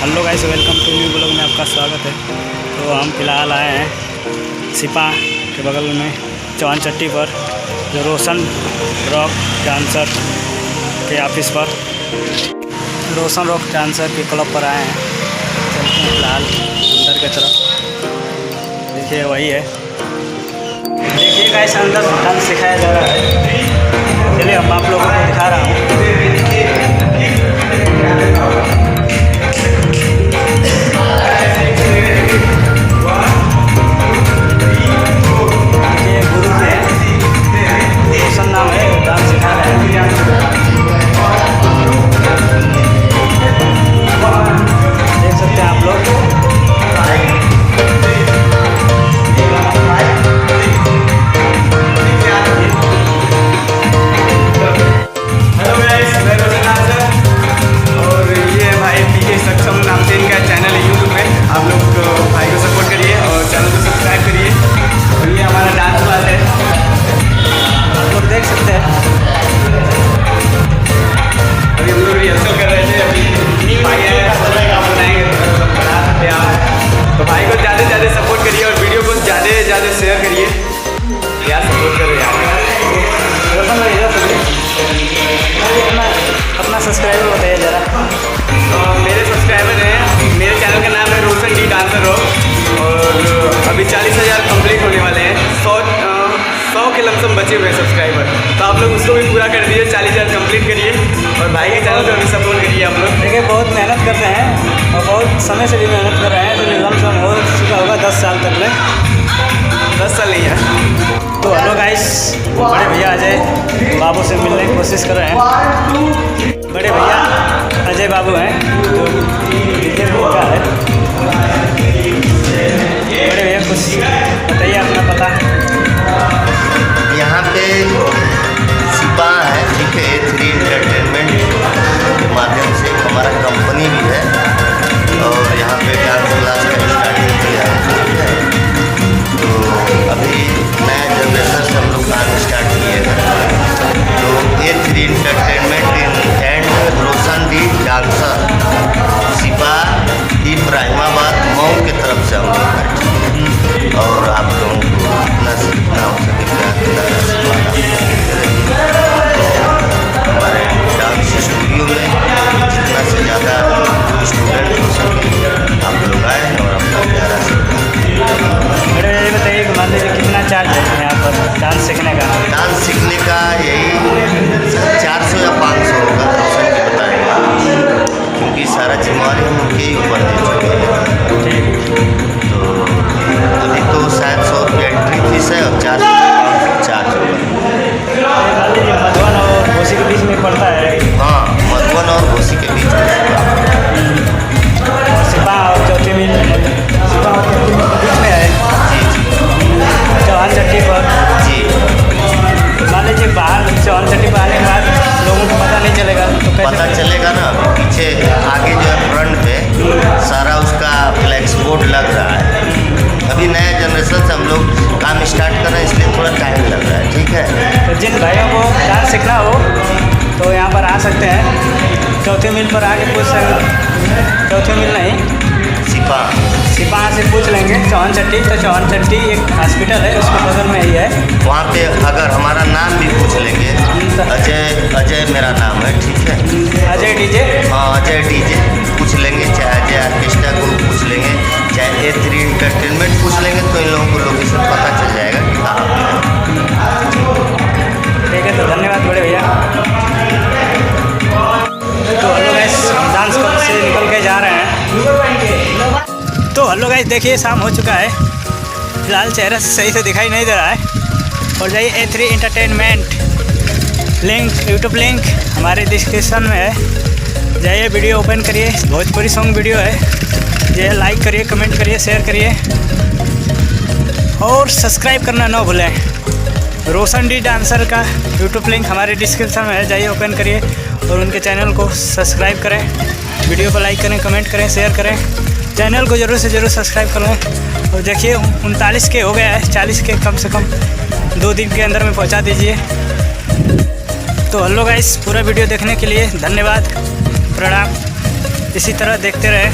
Hello guys, welcome to new blog में आपका स्वागत है। तो हम फिलहाल आए हैं सिपा के बगल में चौहान चट्टी पर, जो रोशन रॉक डांसर के ऑफिस पर, रोशन रॉक डांसर के क्लब पर आए हैं। चलते हैं फिलहाल अंदर की तरफ। देखिए वही है, देखिए गाइस अंदर डांस सिखाया जा रहा है। चलिए हम आप लोगों को दिखा रहा हूँ। ज़्यादा शेयर करिए यार, सपोर्ट करो यार। अपना सब्सक्राइबर बताइए ज़रा। मेरे सब्सक्राइबर हैं, मेरे चैनल का नाम है रोशन डी डांसर रॉक, और अभी 40,000 कंप्लीट होने वाले हैं। 100 के लमसम बचे हुए हैं सब्सक्राइबर, तो आप लोग उसको भी पूरा कर दीजिए। 40,000 कंप्लीट करिए और भाई के चैनल पर भी सपोर्ट करिए आप लोग। देखिए बहुत मेहनत करते हैं और बहुत समय से भी मेहनत कर रहे हैं, तो लमसम हो चुका होगा 10 साल तक में। 10 साल नहीं है। तो हेलो गाइस, बड़े भैया अजय बाबू से मिलने की कोशिश कर रहे हैं। बड़े भैया अजय बाबू हैं, जो डीजे का है। बड़े भैया कुछ बताइए अपना पता। यहाँ पे सिपा है, ठीक है, A3 एंटरटेनमेंट के माध्यम से हमारा कंपनी भी है, और यहाँ पे डांस क्लास का स्टार्टिंग किया है। तो अभी नया जनरेशन से हम लोग काम स्टार्ट किए हैं। तो A3 एंटरटेनमेंट एंड रोशन डी डांसर सिपा डी इब्राहिमाबाद मऊ की तरफ से हम लोग हैं। और आप लोगों को इतना सीखना हो सके हमारे डांस स्टूडियो में जितना से ज़्यादा स्टूडेंट हो सके आप लोग आए और अपना प्यारा मेरे ये बताइए कि मान लीजिए कितना चार्ज है यहाँ पर डांस सीखने का? डांस सीखने का यही 400 या 500 होगा, रोशन के बताएंगे, क्योंकि सारा जिम्मेवारी हम उनके ही ऊपर दे चुके हैं। तो अभी तो शायद 100 रुपये एंट्री फीस है और 400 चार्ज होगा। मधुबन और घोसी के बीच में पड़ता है। हाँ, मधुबन और घोसी के बीच में। सिपा और चौथी मिल बीच में है। चौहान चट्टी पर जी। मान लीजिए बाहर चौहान चट्टी पर आने के बाद लोगों को पता नहीं चलेगा, तो कैसे पता चलेगा ना? पीछे आगे जो है फ्रंट पे सारा उसका फ्लैक्स बोर्ड लग रहा है। अभी नया जनरेशन से हम लोग काम स्टार्ट कर रहे हैं, इसलिए थोड़ा टाइम लग रहा है, ठीक है। तो जिन भाइयों को डांस सीखना हो तो यहाँ पर आ सकते हैं। चौथी मिल पर आके पूछ सकते, चौथी मिल नहीं, सिपा से पूछ लेंगे चौहान चट्टी। तो चौहान चट्टी एक हॉस्पिटल है, उसके बगल में ही है। वहाँ पे अगर हमारा नाम भी पूछ लेंगे, अजय मेरा नाम है, ठीक है, अजय डीजे। हाँ, अजय डीजे पूछ लेंगे, चाहे अजय आर्केस्ट्रा ग्रुप पूछ लेंगे, चाहे A3 एंटरटेनमेंट पूछ लेंगे, तो इन लोगों को लोकेशन पता चल जाएगा कि कहाँ पे। ठीक है, तो धन्यवाद बड़े भैया। तो हेलो गाइस, हम डांस क्लब से निकल के जा रहे हैं। तो हेलो गाइस, देखिए शाम हो चुका है। फिलहाल चेहरा सही से दिखाई नहीं दे रहा है। और जाइए A3 entertainment, link YouTube link हमारे डिस्क्रिप्शन में है। जाइए वीडियो ओपन करिए, भोजपुरी सॉन्ग वीडियो है। जाइए लाइक करिए, कमेंट करिए, शेयर करिए और सब्सक्राइब करना ना भूलें। रोशन डी डांसर का यूट्यूब लिंक हमारे डिस्क्रिप्शन में है। जाइए ओपन करिए और उनके चैनल को सब्सक्राइब करें, वीडियो को लाइक करें, कमेंट करें, शेयर करें। चैनल को ज़रूर से ज़रूर सब्सक्राइब करें। और देखिए 39 के हो गया है, 40 के कम से कम 2 दिन के अंदर में पहुंचा दीजिए। तो हेलो गाइस, पूरा वीडियो देखने के लिए धन्यवाद, प्रणाम। इसी तरह देखते रहे